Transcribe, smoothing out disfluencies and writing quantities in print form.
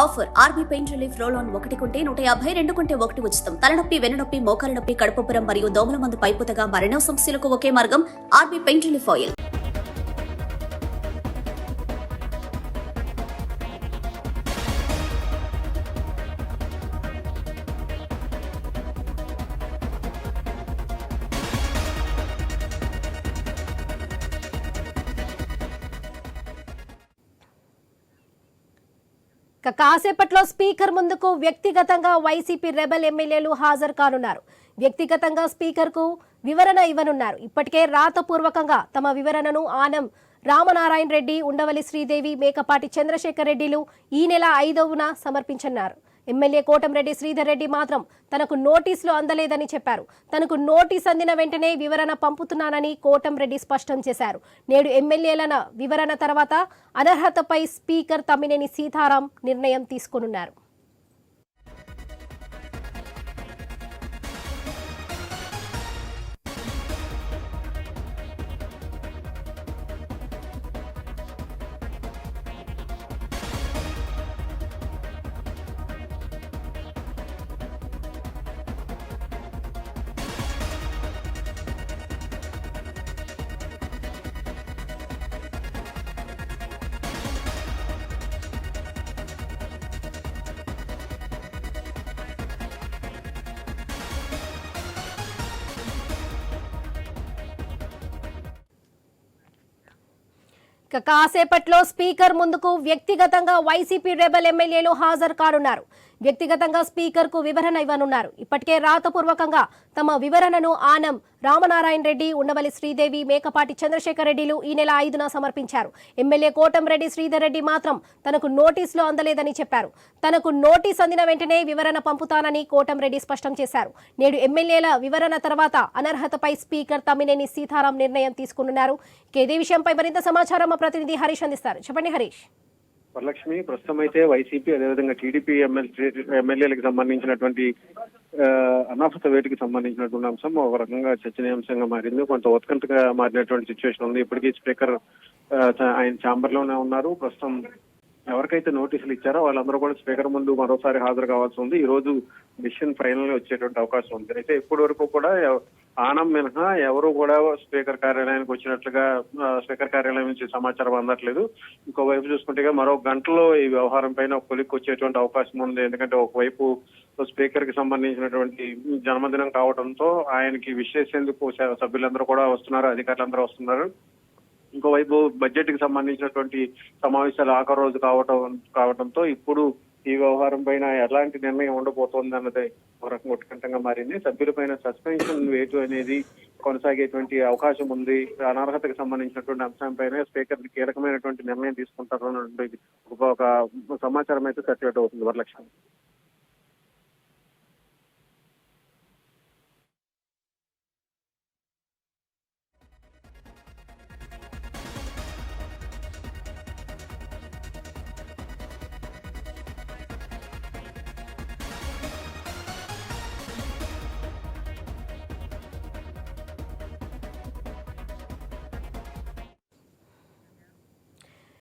Offer RB pain relief roll on 1 కొంటే 150, 2 కొంటే 1 ఉచితం. తలనొప్పి, వెన్నునొప్పి, మోకాల నొప్పి, కడుపుపురం మరియు దోమల మందు పైపుతగా మరెన్నో సమస్యలకు ఒకే మార్గం ఆర్బీ పెయిన్ రిలీఫ్ ఆయిల్. కాసేపట్లో స్పీకర్ ముందుకు వ్యక్తిగతంగా వైసీపీ రెబల్ ఎమ్మెల్యేలు హాజరు కానున్నారు. వ్యక్తిగతంగా స్పీకర్కు వివరణ ఇవ్వనున్నారు. ఇప్పటికే రాతపూర్వకంగా తమ వివరణను ఆనం రామనారాయణ రెడ్డి, ఉండవల్లి శ్రీదేవి, మేకపాటి చంద్రశేఖర్ రెడ్డిలు ఈ నెల 5న సమర్పించన్నారు. ఎమ్మెల్యే కోటంరెడ్డి శ్రీధర్ రెడ్డి మాత్రం తనకు నోటీసులు అందలేదని చెప్పారు. తనకు నోటీస్ అందిన వెంటనే వివరణ పంపుతున్నానని కోటంరెడ్డి స్పష్టం చేశారు. నేడు ఎమ్మెల్యేల వివరణ తర్వాత అనర్హతపై స్పీకర్ తమ్మినేని సీతారాం నిర్ణయం తీసుకోనున్నారు. కాసేపట్లో స్పీకర్ ముందుకు వ్యక్తిగతంగా వైసీపీ రెబల్ ఎమ్మెల్యేలు హాజరు కానున్నారు. వ్యక్తిగతంగా స్పీకర్ కు వివరణ ఇవ్వనున్నారు. ఇప్పటికే రాతపూర్వకంగా తమ వివరణను ఆనం రామనారాయణ రెడ్డి, ఉండవల్లి శ్రీదేవి, మేకపాటి చంద్రశేఖర్ రెడ్డిలు ఈ నెల 5న సమర్పించారు. ఎమ్మెల్యే కోటంరెడ్డి శ్రీధర్ రెడ్డి మాత్రం తనకు నోటీసులు అందలేదని చెప్పారు. తనకు నోటీస్ అందిన వెంటనే వివరణ పంపుతానని కోటంరెడ్డి స్పష్టం చేశారు. నేడు ఎమ్మెల్యేల వివరణ తర్వాత అనర్హతపై స్పీకర్ తమ్మినేని సీతారాం నిర్ణయం తీసుకున్నారు. ఇదే విషయంపై మరింత సమాచారం మా ప్రతినిధి హరీష్ అందిస్తారు. చెప్పండి హరీష్. వరలక్ష్మి, ప్రస్తుతం అయితే వైసీపీ అదేవిధంగా టీడీపీ ఎమ్మెల్యేలకు సంబంధించినటువంటి అనర్హత వేటుకి సంబంధించినటువంటి అంశం ఒక రకంగా చర్చనీయాంశంగా మారింది. కొంత ఉత్కంఠగా మారినటువంటి సిచ్యువేషన్ ఉంది. ఇప్పటికీ స్పీకర్ ఆయన ఛాంబర్ లోనే ఉన్నారు. ప్రస్తుతం ఎవరికైతే నోటీసులు ఇచ్చారో వాళ్ళందరూ కూడా స్పీకర్ ముందు మరోసారి హాజరు కావాల్సి ఉంది. ఈ రోజు డిసిషన్ ఫైనల్ వచ్చేటువంటి అవకాశం ఉంది. అయితే ఇప్పటి వరకు కూడా ఆనం మినహా ఎవరు కూడా స్పీకర్ కార్యాలయానికి వచ్చినట్లుగా స్పీకర్ కార్యాలయం నుంచి సమాచారం అందట్లేదు. ఇంకోవైపు చూసుకుంటే మరో గంటలో ఈ వ్యవహారం పైన ఒక కొలిక్కి వచ్చేటువంటి అవకాశం ఉంది. ఎందుకంటే ఒకవైపు స్పీకర్ కి సంబంధించినటువంటి జన్మదినం కావడంతో ఆయనకి విశ్లేషించేందుకు సభ్యులందరూ కూడా వస్తున్నారు, అధికారులందరూ వస్తున్నారు. ఇంకోవైపు బడ్జెట్ కి సంబంధించినటువంటి సమావేశాలు ఆఖరి రోజు కావడంతో ఇప్పుడు ఈ వ్యవహారం పైన ఎలాంటి నిర్ణయం ఉండబోతోంది అన్నది ఒక రకంగా ఉత్కంఠంగా మారింది. సభ్యులపైన సస్పెన్షన్ వేటు అనేది కొనసాగేటువంటి అవకాశం ఉంది. అనర్హతకు సంబంధించినటువంటి అంశంపైన స్పీకర్ కీలకమైనటువంటి నిర్ణయం తీసుకుంటారు అన్నటువంటి ఒక సమాచారం అయితే సర్క్యులేట్ అవుతుంది. వరలక్ష్మి.